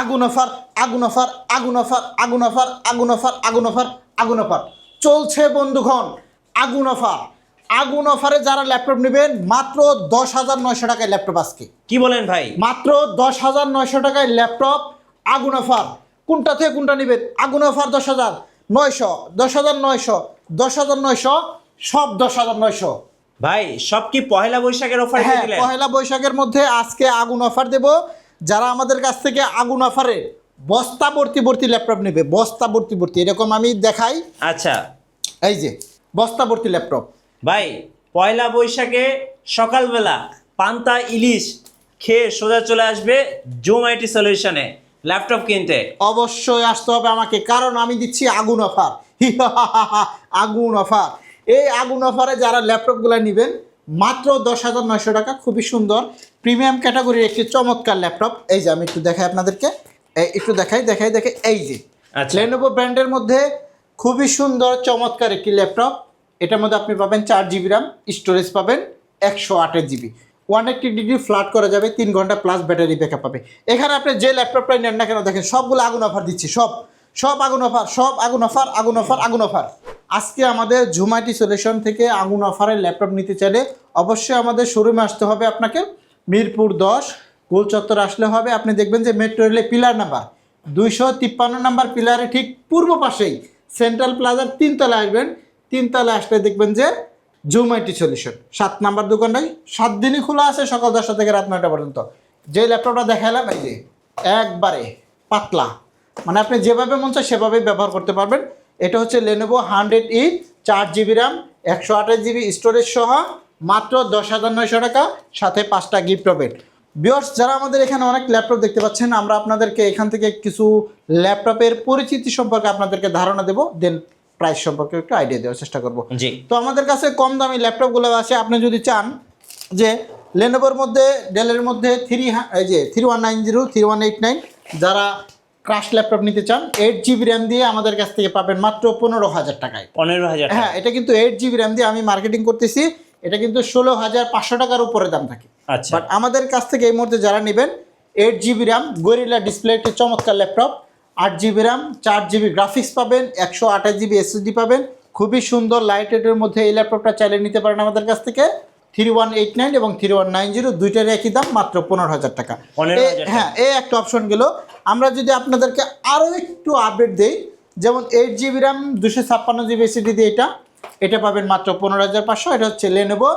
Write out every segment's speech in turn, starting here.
আগুন অফার, আগুন অফার, আগুন অফার, আগুন অফার, আগুন অফার, আগুন অফার, আগুন অফার চলছে বন্ধুগণ। আগুন অফার, আগুন অফারে যারা ল্যাপটপ নেবেন মাত্র 10,900 টাকায় ল্যাপটপ আজকে। কি বলেন ভাই? মাত্র 10,900 টাকায় ল্যাপটপ আগুন অফার। কোনটা থেকে কোনটা নেবেন? আগুন অফার 10,900, 10,900, 10,900, সব 10,900। ভাই সব কি পহেলা বৈশাখের অফার দিয়ে হ্যাঁ, দিলেন? পহেলা বৈশাখের মধ্যে আজকে আগুন অফার দেব। যারা আমাদের কাছ থেকে আগুন অফারে বস্তা ভর্তি ভর্তি ল্যাপটপ নেবে, বস্তা ভর্তি ভর্তি, এরকম আমি দেখাই, আচ্ছা এই যে বস্তা ভর্তি ল্যাপটপ। ভাই, পয়লা বৈশাখে সকালবেলা পান্তা ইলিশ খেয়ে সোজা চলে আসবে জুম আইটি সলিউশনে ল্যাপটপ কিনতে। অবশ্যই আসতে হবে আমাকে, কারণ আমি দিচ্ছি আগুন অফার। আগুন অফার। এই আগুন অফারে যারা ল্যাপটপগুলো নেবেন মাত্র 10,900 টাকা, খুবই সুন্দর প্রিমিয়াম ক্যাটাগরির একটি চমৎকার ল্যাপটপ। এই যে আমি একটু দেখাই আপনাদেরকে, একটু দেখাই, এই যে আচ্ছা। লেনোভো ব্র্যান্ডের মধ্যে খুবই সুন্দর চমৎকার একটি ল্যাপটপ। এটার মধ্যে আপনি পাবেন 4 GB র্যাম, স্টোরেজ পাবেন 128 GB, 180° ফ্ল্যাট করা যাবে, 3 ঘন্টা প্লাস ব্যাটারি ব্যাকআপ পাবে। এখানে আপনি যে ল্যাপটপটাই নেন না কেন দেখেন সবগুলো আগুন অফার দিচ্ছি, সব আগুন অফার, সব আগুন অফার, আগুন অফার, আগুন অফার। আজকে আমাদের জুম আইটি সলিউশন থেকে আগুন অফারের ল্যাপটপ নিতে চাইলে অবশ্যই আমাদের শোরুমে আসতে হবে আপনাকে। মিরপুর 10 গোল চত্বর আসলে হবে। আপনি দেখবেন যে মেট্রো রেলে পিলার নাম্বার 253 নাম্বার পিলারে ঠিক পূর্ব পাশেই সেন্ট্রাল প্লাজার 3 তলায় আসবেন। 3 তলায় আসলে দেখবেন যে জুম আইটি সলিউশন 7 নাম্বার দোকানটাই 7 দিনই খোলা আছে, সকাল 10টা থেকে রাত 9টা পর্যন্ত। যে ল্যাপটপটা দেখালাম এই যে একবারে পাতলা, মানে আপনি যেভাবে মন চায় সেভাবেই ব্যবহার করতে পারবেন। এটা হচ্ছে Lenovo 100E, 4 GB RAM, 128 GB storage সহ মাত্র 10,900 টাকা, সাথে 5টা গিফট পাবেন। ভিউয়ার্স, যারা আমাদের এখানে অনেক ল্যাপটপ দেখতে পাচ্ছেন, আমরা আপনাদেরকে এখান থেকে কিছু ল্যাপটপের পরিচিতি সম্পর্কে আপনাদেরকে ধারণা দেবো, দেন প্রাইস সম্পর্কে একটু আইডিয়া দেওয়ার চেষ্টা করব। জি। তো আমাদের কাছে কম দামি ল্যাপটপগুলো আছে। আপনি যদি চান যে লেনোভোর মধ্যে, ডেলের মধ্যে 3190, 3189, যারা ক্রাশ ল্যাপটপ নিতে চান 8 GB র্যাম দিয়ে আমাদের কাছ থেকে পাবেন মাত্র 15,000 টাকায়। 15,000 হ্যাঁ, এটা কিন্তু 8 GB র্যাম দিয়ে আমি মার্কেটিং করতেছি, এটা কিন্তু 16,500 টাকার উপরে দাম থাকে। আচ্ছা। বাট আমাদের কাছ থেকে এই মুহূর্তে যারা নেবেন 8 GB র্যাম, গরিলা ডিসপ্লে একটি চমৎকার laptop, 8 GB RAM, 4 GB graphics পাবেন, 128 GB SSD পাবেন, খুবই সুন্দর লাইট ওয়েটের মধ্যে এই ল্যাপটপটা চাইলে নিতে পারেন আমাদের কাছ থেকে। 3189 এবং 3190 দুইটার একই দাম, মাত্র 15,000 টাকা। 15,000 হ্যাঁ, এই একটা অপশন গেল। আমরা যদি আপনাদেরকে আরও একটু আপডেট দেই, যেমন 8 GB র্যাম, 256 GB SSD দিয়ে এটা পাবেন মাত্র 15,500। এটা হচ্ছে লেনোভো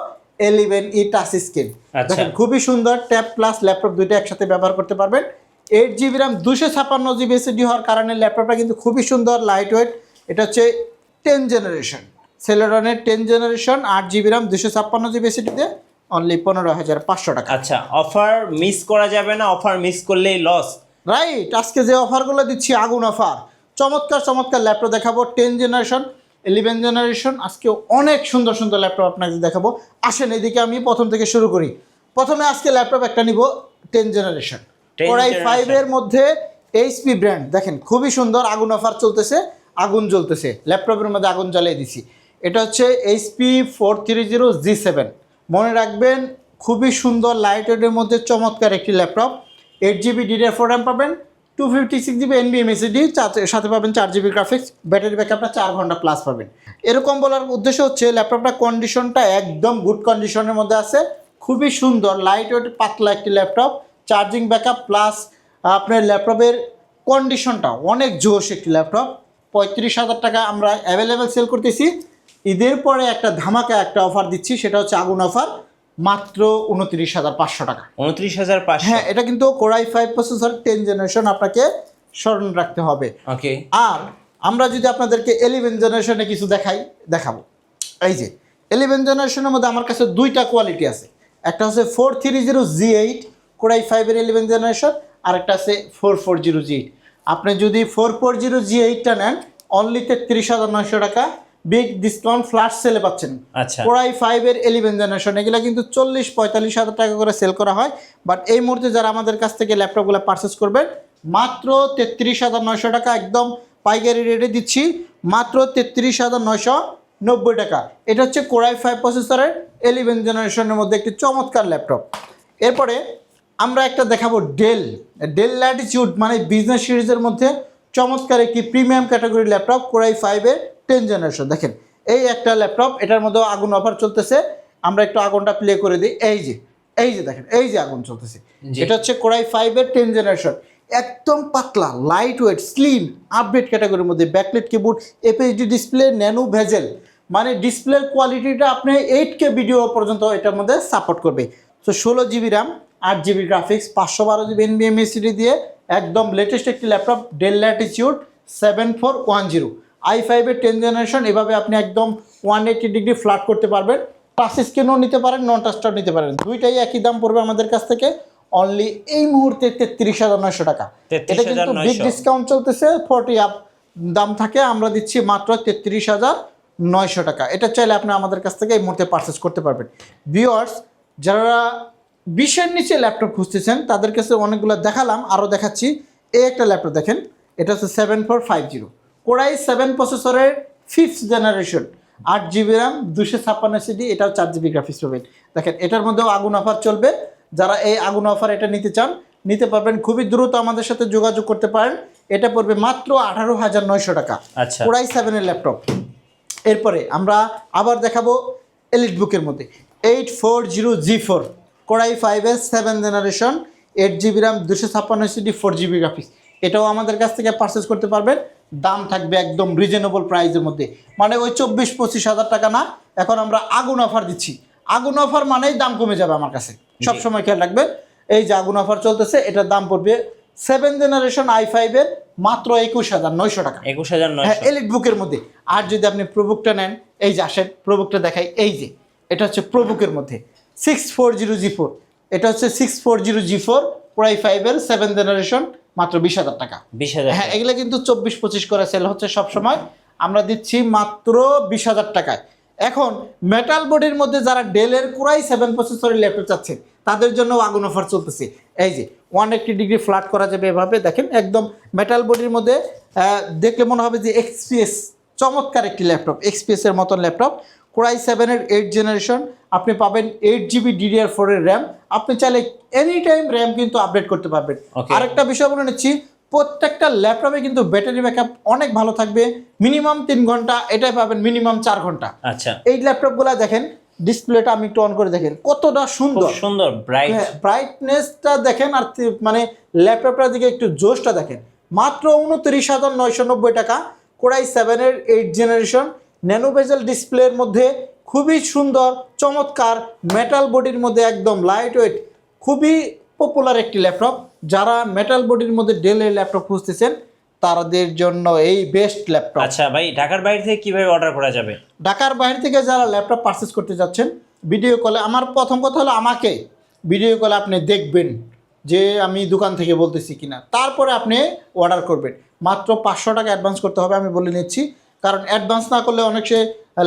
11E টাচ স্ক্রিন। আচ্ছা। দেখেন খুবই সুন্দর, ট্যাব প্লাস ল্যাপটপ দুইটা একসাথে ব্যবহার করতে পারবেন। 8 GB র্যাম, 256 GB SSD হওয়ার কারণে ল্যাপটপটা কিন্তু খুবই সুন্দর, লাইট ওয়েট। এটা হচ্ছে 10 জেনারেশন, সেলেরনের 10 generation, 8 GB RAM, 256 GB SSD দিয়ে অনলি 15,500 টাকা। আচ্ছা, অফার মিস করা যাবে না, অফার মিস করলেই লস। রাইট, আজকে যে অফারগুলো দিচ্ছি আগুন অফার, চমৎকার চমৎকার ল্যাপটপ দেখাবো। 10 জেনারেশন, 11 জেনারেশন, আজকে অনেক সুন্দর সুন্দর ল্যাপটপ আপনাকে দেখাবো। আসেন এদিকে, আমি প্রথম থেকে শুরু করি। প্রথমে আজকে ল্যাপটপ একটা নিব 10 জেনারেশন, কোরাই 5 এর মধ্যে HP ব্র্যান্ড। দেখেন খুবই সুন্দর, আগুন অফার চলতেছে, আগুন জ্বলতেছে, ল্যাপটপের মধ্যে আগুন জ্বালিয়ে দিছি। এটা হচ্ছে HP 430G7। মনে রাখবেন, খুবই সুন্দর লাইট ওয়েটের মধ্যে চমৎকার একটি ল্যাপটপ। 8 GB DDR4 র্যাম পাবেন, 256 GB NVMe SSD, সাথে পাবেন 4 GB গ্রাফিক্স, ব্যাটারি ব্যাকআপটা 4 ঘন্টা প্লাস পাবেন। এরকম বলার উদ্দেশ্য হচ্ছে ল্যাপটপটা কন্ডিশনটা একদম গুড কন্ডিশনের মধ্যে আছে, খুবই সুন্দর লাইট ওয়েট পাতলা একটি ল্যাপটপ, চার্জিং ব্যাকআপ প্লাস আপনার ল্যাপটপের কন্ডিশনটা অনেক জোশ একটি ল্যাপটপ। 35,000 টাকা আমরা অ্যাভেলেবেল সেল করতেছি। ঈদের পরে একটা ধামাকা একটা অফার দিচ্ছি, সেটা হচ্ছে আগুন অফার, মাত্র 29,500 টাকা। 29,500। হ্যাঁ, এটা কিন্তু কোরাই 5 প্রসেসর 10 জেনারেশন, আপনাকে স্মরণ রাখতে হবে। ওকে। আর আমরা যদি আপনাদেরকে 11 জেনারেশনে কিছু দেখাবো, এই যে 11 জেনারেশনের মধ্যে আমার কাছে দুইটা কোয়ালিটি আছে। একটা হচ্ছে 430G8 কোরাই 5 এর 11 জেনারেশন, আর একটা আছে 440G8। আপনি যদি 440G8টা নেন অনলি 33,900 টাকা, বিগ ডিসকাউন্ট ফ্ল্যাশ সেলে পাচ্ছেন। আচ্ছা। কোরাই 5 এর 11 জেনারেশন, এগুলো কিন্তু 40-45,000 টাকা করে সেল করা হয়। বাট এই মুহূর্তে যারা আমাদের কাছ থেকে ল্যাপটপগুলো পারচেস করবেন মাত্র 33,900 টাকা, একদম পাইকারি রেটে দিচ্ছি, মাত্র 33,990 টাকা। এটা হচ্ছে কোরাই 5 প্রসেসরের 11 জেনারেশনের মধ্যে একটি চমৎকার ল্যাপটপ। এরপরে আমরা একটা দেখাবো ডেল ল্যাটিটিউড, মানে বিজনেস সিরিজের মধ্যে চমৎকার একটি প্রিমিয়াম ক্যাটাগরি ল্যাপটপ, কোরাই 5-এর 10 জেনারেশন। দেখেন এই একটা ল্যাপটপ, এটার মধ্যেও আগুন অফার চলতেছে। আমরা একটু আগুনটা প্লে করে দিই। এই যে দেখেন, এই যে আগুন চলতেছে। এটা হচ্ছে কোরাই 5-এর 10 জেনারেশন, একদম পাতলা, লাইট ওয়েট, স্লিম, আপডেট ক্যাটাগরির মধ্যে, backlight keyboard, FHD display, nano bezel, মানে ডিসপ্লের কোয়ালিটিটা আপনি 8K ভিডিও পর্যন্ত এটার মধ্যে সাপোর্ট করবে। তো 16GB RAM, 8GB graphics, 512GB NVMe SSD দিয়ে একদম লেটেস্ট একটি ল্যাপটপ, ডেল ল্যাটিটিউড 7410 i5-এর 10 জেনারেশন। এভাবে আপনি একদম 180 ডিগ্রি ফ্ল্যাট করতে পারবেন। টাচ স্ক্রিনও নিতে পারেন, নন টাচটাও নিতে পারেন, দুইটাই একই দাম পড়বে আমাদের কাছ থেকে অনলি এই মুহূর্তে 33,900 টাকা। এটা কিন্তু বিগ ডিসকাউন্ট চলতেছে, 40 আপ দাম থাকে, আমরা দিচ্ছি মাত্র 33,900 টাকা। এটা চাইলে আপনি আমাদের কাছ থেকে এই মুহূর্তে পারচেস করতে পারবেন। ভিউয়ার্স, যারা 20-এর নিচে ল্যাপটপ খুঁজতেছেন তাদের কাছে অনেকগুলো দেখালাম, আরও দেখাচ্ছি। এই একটা ল্যাপটপ দেখেন, এটা হচ্ছে 7450 কোরাই 7 প্রসেসরের 5th generation, 8GB RAM, 256 SSD, এটাও 4GB গ্রাফিক্স পাবেন। দেখেন এটার মধ্যেও আগুন অফার চলবে, যারা এই আগুন অফার এটা নিতে চান নিতে পারবেন, খুবই দ্রুত আমাদের সাথে যোগাযোগ করতে পারেন। এটা পড়বে মাত্র 18,900 টাকা, আচ্ছা, কোরাই 7-এর ল্যাপটপ। এরপরে আমরা আবার দেখাবো এলিট বুকের মধ্যে 840G4 কোরাই 5-এর 7 generation, 8GB RAM, 256 SSD, 4GB graphics. এটাও আমাদের কাছ থেকে পারচেস করতে পারবেন। দাম থাকবে একদম রিজনেবল প্রাইসের মধ্যে, মানে ওই 24-25 হাজার টাকা না। এখন আমরা আগুন অফার দিচ্ছি, আগুন অফার মানেই দাম কমে যাবে আমার কাছে, সবসময় খেয়াল রাখবেন। এই যে আগুন অফার চলতেছে, এটার দাম পড়বে 7 জেনারেশন i5-এর মাত্র 21,900 টাকা, 21,900। হ্যাঁ এলিট বুকের মধ্যে। আর যদি আপনি প্রোবুকটা নেন, এই যে আসেন প্রোবুকটা দেখাই, এই যে এটা হচ্ছে প্রোবুকের মধ্যে 640G4, এটা হচ্ছে 640G4 কোরাই 5-এর 7 জেনারেশন, মাত্র 20,000 টাকা। 20,000, হ্যাঁ এগুলো কিন্তু 24-25 করে সেল হচ্ছে সব সময়, আমরা দিচ্ছি মাত্র 20,000 টাকায়। এখন মেটাল বডির মধ্যে যারা ডেলের কোরাই 7 প্রসেসরের ল্যাপটপ চাচ্ছেন তাদের জন্য আগুন অফার চলতেছে। এই যে 180 ডিগ্রি ফ্ল্যাট করা যাবে এভাবে, দেখেন একদম মেটাল বডির মধ্যে, দেখলে মনে হবে যে এক্সপিএস, চমৎকার একটি ল্যাপটপ, এক্সপিএসের মতন ল্যাপটপ। কোরাই 7-এর 8 জেনারেশন, আপনি পাবেন 8GB DDR4 এর র্যাম, আপনি চাইলে এনি টাইম র্যাম কিন্তু আপডেট করতে পারবেন। আরেকটা বিষয় বলে নিচ্ছি, প্রত্যেকটা ল্যাপটপে কিন্তু ব্যাটারি ব্যাকআপ অনেক ভালো থাকবে, মিনিমাম 3 ঘন্টা, এটাই পাবেন মিনিমাম 4 ঘন্টা। আচ্ছা, এই ল্যাপটপগুলো দেখেন, ডিসপ্লেটা আমি একটু অন করে দেখেন কতটা সুন্দর, সুন্দর ব্রাইট, ব্রাইটনেসটা দেখেন, আর মানে ল্যাপটপটার দিকে একটু জোশটা দেখেন। মাত্র 29,990 টাকা, কোরাই 7-এর 8 জেনারেশন, ন্যানো বেজেল ডিসপ্লের মধ্যে, খুবই সুন্দর চমৎকার মেটাল বডির মধ্যে, একদম লাইট ওয়েট, খুবই পপুলার একটি ল্যাপটপ। যারা মেটাল বডির মধ্যে ডেলের ল্যাপটপ খুঁজতেছেন তাদের জন্য এই বেস্ট ল্যাপটপ। আচ্ছা ভাই, ঢাকার বাইরে থেকে কিভাবে অর্ডার করা যাবে? ঢাকার বাইরে থেকে যারা ল্যাপটপ পারচেস করতে যাচ্ছেন, ভিডিও কলে, আমার প্রথম কথা হলো আমাকে ভিডিও কলে আপনি দেখবেন যে আমি দোকান থেকে বলতেছি কিনা, তারপরে আপনি অর্ডার করবেন। মাত্র 500 টাকা অ্যাডভান্স করতে হবে, আমি বলে নিচ্ছি, কারণ অ্যাডভান্স না করলে অনেক সে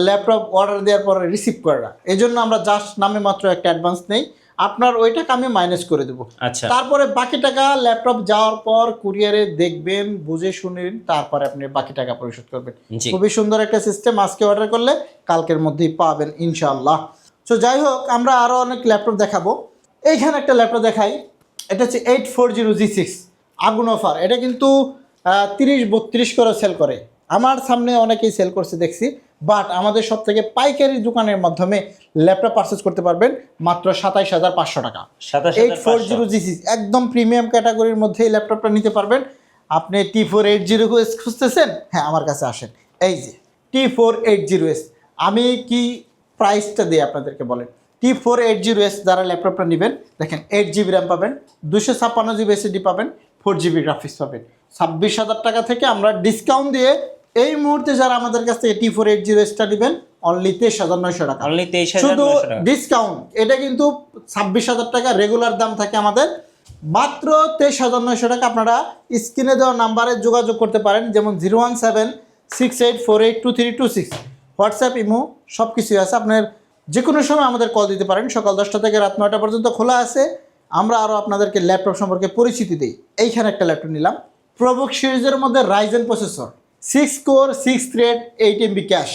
ল্যাপটপ অর্ডার দেওয়ার পরে রিসিভ করে না, এই জন্য আমরা জাস্ট নামে মাত্র একটা অ্যাডভান্স নেই, আপনার ওই টাকা আমি মাইনাস করে দেবো। আচ্ছা, তারপরে বাকি টাকা ল্যাপটপ যাওয়ার পর কুরিয়ারে দেখবেন, বুঝে শুনেন, তারপরে আপনি বাকি টাকা পরিশোধ করবেন। খুবই সুন্দর একটা সিস্টেম, আজকে অর্ডার করলে কালকের মধ্যেই পাবেন ইনশাআল্লাহ। তো যাই হোক, আমরা আরও অনেক ল্যাপটপ দেখাবো। এইখানে একটা ল্যাপটপ দেখাই, এটা হচ্ছে 840G6 আগুন অফার। এটা কিন্তু 30-32 করে সেল করে, আমার সামনে অনেকেই সেল করছে দেখছি, বাট আমাদের সব থেকে পাইকারি দোকানের মাধ্যমে ল্যাপটপ পারচেস করতে পারবেন মাত্র 27,500 টাকা। 840G6 একদম প্রিমিয়াম ক্যাটাগরির মধ্যে এই ল্যাপটপটা নিতে পারবেন। আপনি T480S খুঁজতেছেন, হ্যাঁ আমার কাছে আসেন। এই যে T480S, আমি কি প্রাইসটা দিই আপনাদেরকে বলেন। T480S যারা ল্যাপটপটা নেবেন, দেখেন 8GB র্যাম পাবেন, 256GB SSD পাবেন, 4GB গ্রাফিক্স পাবেন। 26,000 টাকা থেকে আমরা ডিসকাউন্ট দিয়ে এই মুহূর্তে যারা আমাদের কাছ থেকে T480S-টা নেবেন অনলি 23,900 টাকা, অনলি 23,900 শুধু টাকা ডিসকাউন্ট। এটা কিন্তু 26,000 টাকা রেগুলার দাম থাকে আমাদের, মাত্র 23,900 টাকা। আপনারা স্ক্রিনে দেওয়া নাম্বারে যোগাযোগ করতে পারেন, যেমন 01768482326, হোয়াটসঅ্যাপ, ইমো সব কিছুই আছে। আপনার যে কোনো সময় আমাদের কল দিতে পারেন, সকাল 10টা থেকে রাত 9টা পর্যন্ত খোলা আছে। আমরা আরও আপনাদেরকে ল্যাপটপ সম্পর্কে পরিচিতি দিই। এইখানে একটা ল্যাপটপ নিলাম, প্রোবুক সিরিজের মধ্যে Ryzen processor, 6 core 6 thread 8 MB cash.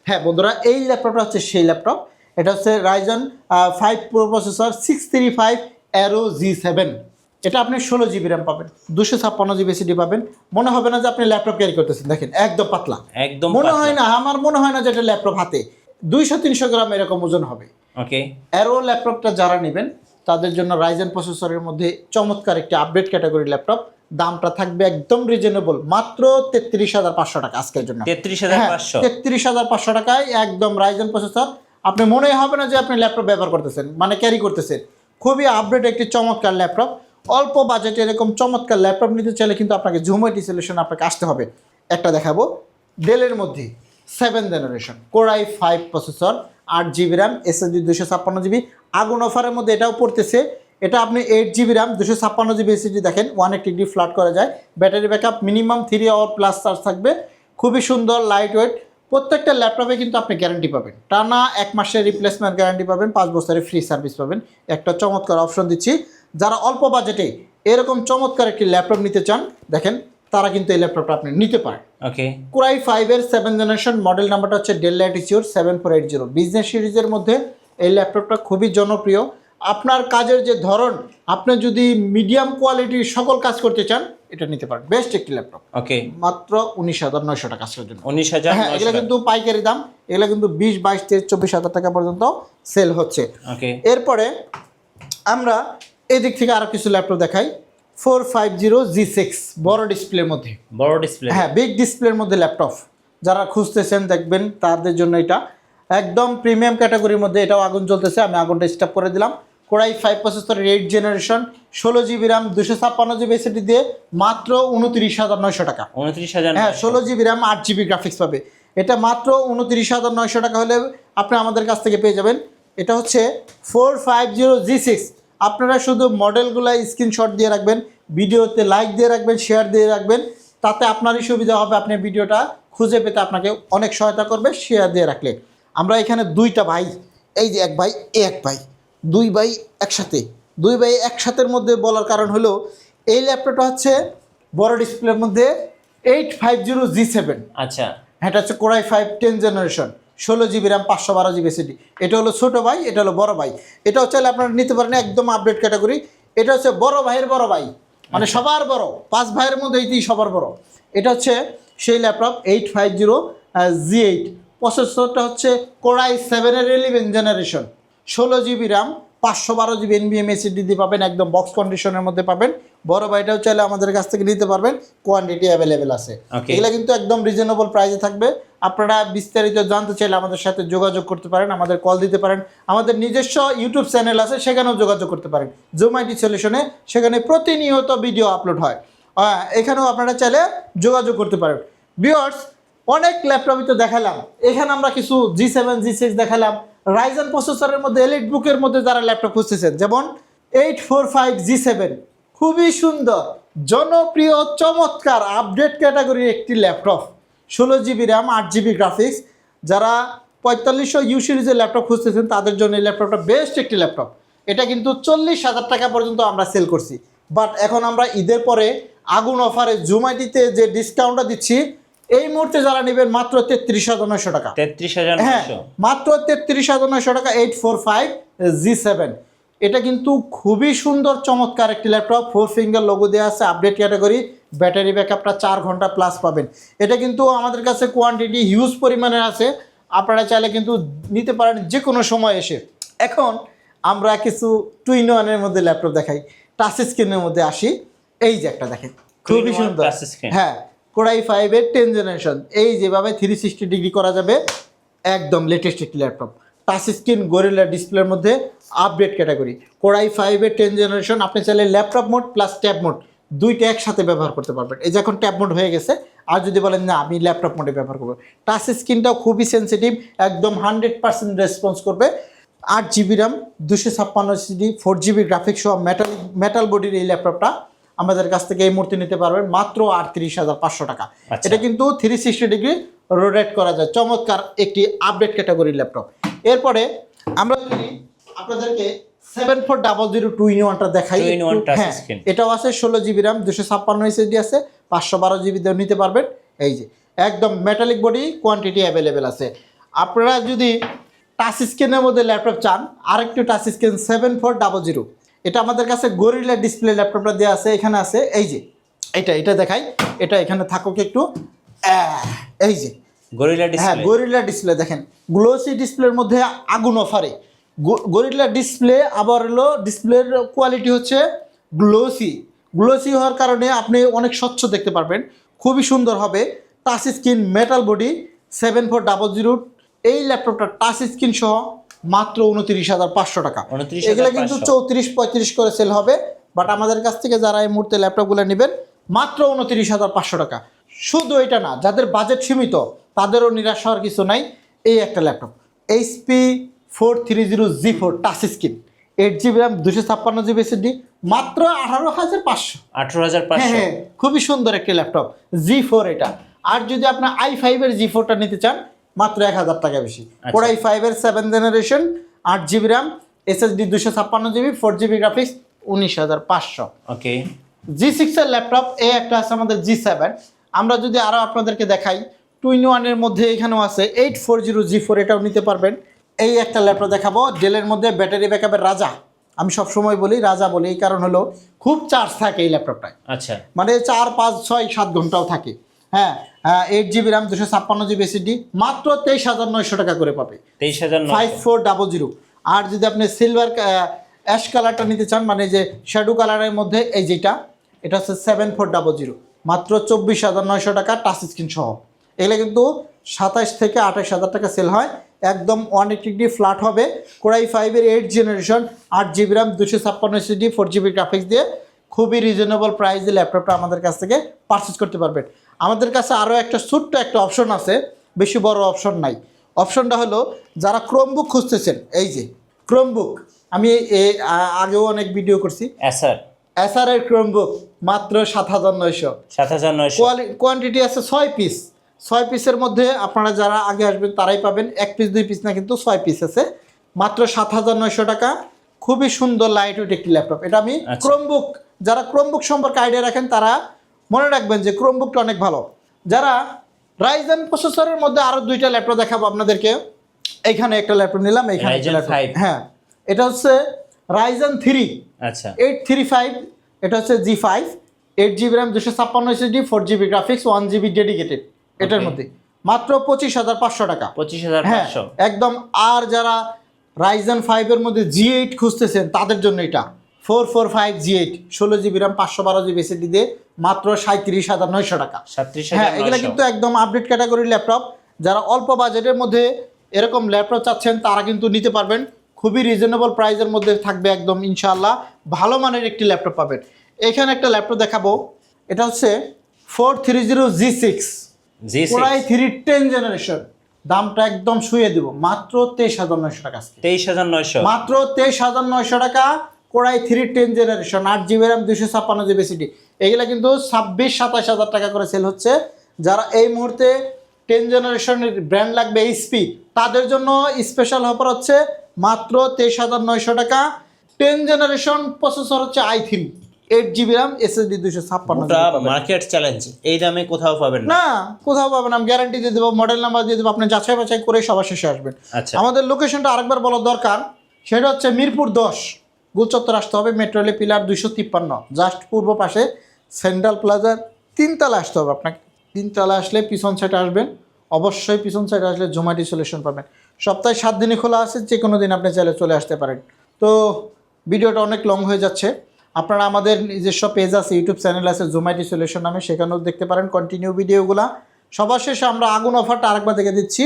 হ্যাঁ বন্ধুরা, এই ল্যাপটপটা হচ্ছে সেই ল্যাপটপ। এটা হচ্ছে Ryzen 5 pro processor, 635 arrow G7, এটা আপনি 16 GB র্যাম পাবেন, 256 GB এসএসডি পাবেন। মনে হবে না যে আপনি ল্যাপটপ ক্যারি করতেছেন, দেখেন একদম পাতলা, একদম মনে পাতলা। হয় না, আমার মনে হয় না যে এটা ল্যাপটপ হাতে 200-300 গ্রাম এরকম ওজন হবে। ওকে, অ্যারো ল্যাপটপটা যারা নেবেন তাদের জন্য রাইজেন প্রসেসরের মধ্যে চমৎকার একটি আপডেট ক্যাটাগরি ল্যাপটপ, দামটা থাকবে একদম রিজনেবল, মাত্র 33,500 টাকা আজকের জন্য। 33,500। 33,500 টাকায় একদম রাইজেন প্রসেসর, আপনি মনেই হবে না যে আপনি ল্যাপটপ ব্যবহার করতেছেন, মানে ক্যারি করতেছেন। খুবই আপডেট একটি চমৎকার ল্যাপটপ। অল্প বাজেটে এরকম চমৎকার ল্যাপটপ নিতে চাইলে কিন্তু আপনাকে জুম আইটি সলিউশন আপনাকে আসতে হবে। একটা দেখাবো ডেলের মধ্যে 7th generation Core i5 processor, 8 GB RAM, SSD 256 GB। আগুন অফারের মধ্যে এটাও পড়তেছে, এটা আপনি 8 GB র্যাম 256 GB এসএসডি, দেখেন 180° ফ্ল্যাট করা যায়। Battery backup minimum 3 hour plus charge থাকবে। খুবই সুন্দর, লাইট ওয়েট। প্রত্যেকটা ল্যাপটপে কিন্তু আপনি গ্যারান্টি পাবেন, টানা 1 মাসের রিপ্লেসমেন্ট গ্যারান্টি পাবেন, 5 বছরের ফ্রি সার্ভিস পাবেন। একটা চমৎকার অপশন দিচ্ছি, যারা অল্প বাজেটে এরকম চমৎকার একটি ল্যাপটপ নিতে চান, দেখেন তারা কিন্তু এই ল্যাপটপটা আপনি নিতে পারেন। ওকে, Core i5 এর 7th জেনারেশন, মডেল নাম্বারটা হচ্ছে ডেল ল্যাটিটিউড 7480। বিজনেস সিরিজের মধ্যে এই ল্যাপটপটা খুবই জনপ্রিয়। আপনার কাজের যে ধরন, আপনি যদি মিডিয়াম কোয়ালিটির সকল কাজ করতে চান, এটা নিতে পারেন। বেস্ট একটি ল্যাপটপ, ওকে, মাত্র 19,900 টাকা আজকের জন্য। 19,900 হ্যাঁ, এগুলো কিন্তু পাইকারি দাম, এগুলো কিন্তু 20, 22, 23, 24,000 টাকা পর্যন্ত সেল হচ্ছে। ওকে, এরপরে আমরা এদিক থেকে আরও কিছু ল্যাপটপ দেখাই। 450G6 বড় ডিসপ্লের মধ্যে, বড় ডিসপ্লে। হ্যাঁ বিগ ডিসপ্লের মধ্যে ল্যাপটপ যারা খুঁজতেছেন দেখবেন তাদের জন্য এটা একদম প্রিমিয়াম ক্যাটাগরির মধ্যে। এটাও আগুন জ্বলতেছে, আমি আগুনটা স্টপ করে দিলাম। Core i5 প্রসেসরের 8th generation, 16 GB RAM 256 GB SSD দিয়ে মাত্র 29,900 টাকা। 29,000। হ্যাঁ, 16 GB র্যাম 8 GB গ্রাফিক্স পাবে, এটা মাত্র 29,900 টাকা হলে আপনি আমাদের কাছ থেকে পেয়ে যাবেন। এটা হচ্ছে 450G6। আপনারা শুধু মডেলগুলো স্ক্রিনশট দিয়ে রাখবেন, ভিডিওতে লাইক দিয়ে রাখবেন, শেয়ার দিয়ে রাখবেন, তাতে আপনারই সুবিধা হবে, আপনি ভিডিওটা খুঁজে পেতে আপনাকে অনেক সহায়তা করবে শেয়ার দিয়ে রাখলে। আমরা এখানে দুইটা ভাই, এই যে এক ভাই এক ভাই, দুই ভাই একসাথে, দুই ভাই একসাথের মধ্যে বলার কারণ হলো এই ল্যাপটপটা হচ্ছে বড় ডিসপ্লের মধ্যে 850G7। আচ্ছা, এটা হচ্ছে Core i5 10th generation, 16 GB RAM 512 GB SSD. এটা হলো ছোটো ভাই, এটা হলো বড় ভাই। এটাও চাইলে আপনারা নিতে পারেন, একদম আপডেট ক্যাটাগরি। এটা হচ্ছে বড় ভাইয়ের বড় ভাই, মানে সবার বড়, 5 ভাইয়ের মধ্যে এইটি সবার বড়। এটা হচ্ছে সেই ল্যাপটপ 850G8। প্রসেসরটা হচ্ছে Core i7 এর 11th generation, 16 GB RAM 512 GB NVMe SSD দিয়ে পাবেন, একদম বক্স কন্ডিশনের মধ্যে পাবেন। বড় ভাইটাও চাইলে আমাদের কাছ থেকে নিতে পারবেন, কোয়ান্টিটি অ্যাভেলেবেল আছে। Okay. এগুলো কিন্তু একদম রিজনেবল প্রাইসে থাকবে। আপনারা বিস্তারিত জানতে চাইলে আমাদের সাথে যোগাযোগ করতে পারেন, আমাদের কল দিতে পারেন। আমাদের নিজস্ব ইউটিউব চ্যানেল আছে, সেখানেও যোগাযোগ করতে পারেন, জুম আইটি সলিউশনে। সেখানে প্রতিনিয়ত ভিডিও আপলোড হয়, এখানেও আপনারা চাইলে যোগাযোগ করতে পারেন। ভিউয়ার্স, অনেক ল্যাপটপই তো দেখালাম, এখানে আমরা কিছু G7 G6 দেখালাম। রাইজেন প্রসেসরের মধ্যে এলিট বুকের মধ্যে যারা ল্যাপটপ খুঁজতেছেন, যেমন 845G7, খুবই সুন্দর, জনপ্রিয়, চমৎকার আপডেট ক্যাটাগরির একটি laptop, 16 GB RAM 8 GB graphics. যারা 4500U সিরিজের ল্যাপটপ খুঁজতেছেন তাদের জন্য এই ল্যাপটপটা বেস্ট একটি ল্যাপটপ। এটা কিন্তু 40,000 টাকা পর্যন্ত আমরা সেল করছি, বাট এখন আমরা ঈদের পরে আগুন অফারে জুম আইটিতে যে ডিসকাউন্টটা দিচ্ছি, এই মুহূর্তে যারা নেবেন মাত্র 33,900 টাকা। 33,900। হ্যাঁ, মাত্র 33,900 টাকা 845G7। এটা কিন্তু খুবই সুন্দর চমৎকার একটি ল্যাপটপ, 4 ফিঙ্গার লোগো দেওয়া আছে, আপডেট ক্যাটাগরি। ব্যাটারি ব্যাকআপটা 4 ঘন্টা প্লাস পাবেন। এটা কিন্তু আমাদের কাছে কোয়ান্টিটি হিউজ পরিমাণে আছে, আপনারা চাইলে কিন্তু নিতে পারেন যে কোনো সময় এসে। এখন আমরা কিছু 2-in-1 মধ্যে ল্যাপটপ দেখাই, টাচ স্ক্রিনের মধ্যে আসি। এই যে একটা দেখেন, খুবই 2-in-1 সুন্দর। touch screen। হ্যাঁ, Core i5 এর 10th জেনারেশন, এই যেভাবে 360 ডিগ্রি করা যাবে, একদম লেটেস্ট একটি ল্যাপটপ। টাচ স্ক্রিন গরিলা ডিসপ্লের মধ্যে আপডেট ক্যাটাগরি। Core i5 এর 10th জেনারেশন, আপনি চাইলে laptop mode plus tab mode দুইটা একসাথে ব্যবহার করতে পারবেন। এই যে এখন ট্যাব মোড হয়ে গেছে, আর যদি বলেন না আমি ল্যাপটপ মোডে ব্যবহার করবো, টাচ স্ক্রিনটাও খুবই সেন্সিটিভ, একদম 100% রেসপন্স করবে। 8 GB RAM 256 SSD 4 GB graphics সহ মেটাল বডির এই ল্যাপটপটা আমাদের কাছ থেকে এই মুহূর্তে নিতে পারবেন মাত্র 38,500 টাকা। আচ্ছা। এটা কিন্তু 360 ডিগ্রি রোটেট করা যায়, চমৎকার একটি আপডেট ক্যাটাগরির ল্যাপটপ। এরপরে আমরা যদি আপনাদেরকে 7400 2-in-1টা দেখাই। 2-in-1 টাচ হ্যাঁ, স্ক্রিন। এটাও আছে 16 GB র্যাম 256 এসএসডি আছে, 512 GB দিয়েও নিতে পারবেন। এই যে একদম মেটালিক বডি, কোয়ান্টিটি অ্যাভেলেবেল আছে। আপনারা যদি টাচ স্ক্রিনের মধ্যে ল্যাপটপ চান, আরেকটু টাচ স্ক্রিন 7400, এটা আমাদের কাছে গরিলা ডিসপ্লে ল্যাপটপটা দেওয়া আছে, এখানে আছে এই যে এটা দেখাই, এটা এখানে থাকুক একটু, এই যে গরিলা হ্যাঁ ডিসপ্লে। গরিলা ডিসপ্লে দেখেন, গ্লোসি ডিসপ্লের মধ্যে আগুন অফারে গরিলা ডিসপ্লে। আবার হলো ডিসপ্লের কোয়ালিটি হচ্ছে গ্লোসি হওয়ার কারণে আপনি অনেক স্বচ্ছ দেখতে পারবেন, খুবই সুন্দর হবে। Touch screen, metal body, 7400। এই ল্যাপটপটা টাচ স্ক্রিন সহ মাত্র 29,500 টাকা। 29,500 এগুলো কিন্তু 34-35 করে সেল হবে, বাট আমাদের কাছ থেকে যারা এই মুহূর্তে ল্যাপটপগুলো নেবেন মাত্র 29,500 টাকা। শুধু এটা না, যাদের বাজেট সীমিত তাদেরও নিরাশ হওয়ার কিছু নাই। এই একটা laptop HP 430G4 touch screen, 8GB RAM, 256GB SSD, মাত্র 18,500। 18,500। হ্যাঁ, খুবই সুন্দর একটি ল্যাপটপ G4 এটা। আর যদি আপনি i5-এর G4টা নিতে চান মাত্র 1,000 টাকা বেশি। Core i5-এর 7th generation, 8GB RAM, SSD 256GB, 4GB graphics, 19,500। ওকে। G6-এর ল্যাপটপ এই একটা আছে আমাদের G7। আমরা যদি আরও আপনাদেরকে দেখাই, 2-in-1-এর মধ্যে এখানেও আছে 840G4, এটাও নিতে পারবেন। এই একটা ল্যাপটপ দেখাবো ডেলের মধ্যে, ব্যাটারি ব্যাকআপের রাজা। আমি সবসময় বলি রাজা বলি, এই কারণ হলো খুব চার্জ থাকে এই ল্যাপটপটায়, আচ্ছা। মানে 4, 5, 6, 7 ঘন্টাও থাকে। হ্যাঁ, 8GB RAM, 256GB SSD, মাত্র 23,900 টাকা করে পাবে। 23,900। 5400। আর যদি আপনি সিলভার অ্যাশ কালারটা নিতে চান, মানে যে শ্যাডো কালারের মধ্যে, এই যেটা, এটা হচ্ছে 7400, মাত্র 24,900 টাকা টাচ স্ক্রিন সহ। এগুলো কিন্তু 27 থেকে 28,000 টাকা সেল হয়। একদম 180 ফ্ল্যাট হবে। Core i5-এর 8th generation, 8GB RAM, 256 SSD, 4GB graphics দিয়ে খুবই রিজনেবল প্রাইসে ল্যাপটপটা আমাদের কাছ থেকে পারচেস করতে পারবেন। আমাদের কাছে আরও একটা ছোট্ট একটা অপশন আছে, বেশি বড় অপশন নাই। অপশনটা হলো যারা ক্রোমবুক খুঁজতেছেন, এই যে ক্রোমবুক, আমি আগেও অনেক ভিডিও করছি। এসারের ক্রোমবুক মাত্র 7,900। 7,900। কোয়ান্টিটি আছে 6 পিস। 6 পিসের মধ্যে আপনারা যারা আগে আসবেন তারাই পাবেন। 1 পিস 2 পিস না, কিন্তু 6 পিস আছে, মাত্র 7,900 টাকা। খুবই সুন্দর লাইট ওয়েট একটি ল্যাপটপ। এটা আমি ক্রোমবুক, যারা ক্রোমবুক সম্পর্কে আইডিয়া রাখেন তারা মনে রাখবেন যে ক্রোমবুকটা অনেক ভালো। যারা রাইজেন প্রসেসরের মধ্যে আরও 2টা ল্যাপটপ দেখাবো আপনাদেরকে। এখানে একটা ল্যাপটপ নিলাম, এখানে একটা ল্যাপটপ। হ্যাঁ, এটা হচ্ছে রাইজেন 3, আচ্ছা, 835। এটা হচ্ছে G5, 8GB RAM, 256 SSD, 4GB graphics, 1GB dedicated. এটার মধ্যে মাত্র 25,500 টাকা। 25,500। একদম। আর যারা রাইজেন 5-এর মধ্যে G8 খুঁজতেছেন তাদের জন্য এটা 445 G8, 16GB RAM, 512GB SSD দিয়ে মাত্র 37,900 টাকা। 37,900। হ্যাঁ, এগুলো কিন্তু একদম আপডেট ক্যাটাগরির ল্যাপটপ। যারা অল্প বাজেটের মধ্যে এরকম ল্যাপটপ চাচ্ছেন তারা কিন্তু নিতে পারবেন। খুবই রিজনেবল প্রাইসের মধ্যে থাকবে একদম, ইনশাআল্লাহ ভালো মানের একটি ল্যাপটপ পাবেন। এখানে একটা ল্যাপটপ দেখাবো, এটা হচ্ছে 430G6 Core i3 10th generation. দামটা একদম শুয়ে দেব, মাত্র 23,900 টাকা। 23,900। মাত্র 23,900 টাকা। Core i3 10th generation, 8GB RAM, 256GB SSD। এগুলা কিন্তু 26-27,000 টাকা করে সেল হচ্ছে। যারা এই মুহূর্তে 10th জেনারেশনের ব্র্যান্ড লাগবে HP, তাদের জন্য স্পেশাল অফার হচ্ছে মাত্র 23,900 টাকা। 10th জেনারেশন প্রসেসর হচ্ছে i3, 8GB RAM, SSD 256। Market challenge, এই দামে কোথাও পাবেন না। না, কোথাও পাবেন। আমি গ্যারান্টি দিয়ে দেবো, মডেল নাম্বার দিয়ে দেবো, আপনি যাচাই বাছাই করে সবার শেষে আসবেন। আচ্ছা। আমাদের লোকেশনটা আরেকবার বলা দরকার, সেটা হচ্ছে মিরপুর 10 গুলচত্বর আসতে হবে, মেট্রো রেল পিলার 253, জাস্ট পূর্ব পাশে সেন্ট্রাল প্লাজার 3 তলা আসতে হবে আপনাকে। 3 তলা আসলে পিছন সাইডে আসবেন, অবশ্যই পিছন সাইডে আসলে জোম্যাটো সলিউশন পাবেন। সপ্তাহে 7 দিনই খোলা আছে, যে কোনো দিন আপনি চাইলে চলে আসতে পারেন। তো ভিডিওটা অনেক লং হয়ে যাচ্ছে। আপনারা আমাদের নিজস্ব পেজ আছে, ইউটিউব চ্যানেল আছে জোম্যাটো সলিউশন নামে, সেখানেও দেখতে পারেন কন্টিনিউ ভিডিওগুলা। সবার শেষে আমরা আগুন অফারটা আরেকবার দেখে দিচ্ছি।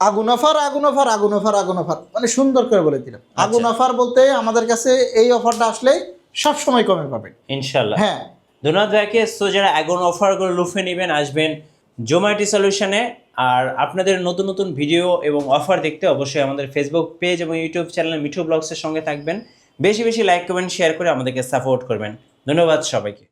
আগুন অফার, আগুন অফার, আগুন অফার, আগুন অফার, মানে সুন্দর করে বলে দিলাম। আগুন অফার বলতে আমাদের কাছে এই অফারটা আসলে সব সময় কমে পাবেন ইনশাআল্লাহ। হ্যাঁ, ধন্যবাদ ভাইকে। সো যারা আগুন অফারগুলো লুফে নেবেন, আসবেন জোম্যাটো সলিউশনে। আর আপনাদের নতুন নতুন ভিডিও এবং অফার দেখতে অবশ্যই আমাদের ফেসবুক পেজ এবং ইউটিউব চ্যানেল মিঠু ব্লগসের সঙ্গে থাকবেন। বেশি বেশি লাইক, কমেন্ট, শেয়ার করে আমাদেরকে সাপোর্ট করবেন। ধন্যবাদ সবাইকে।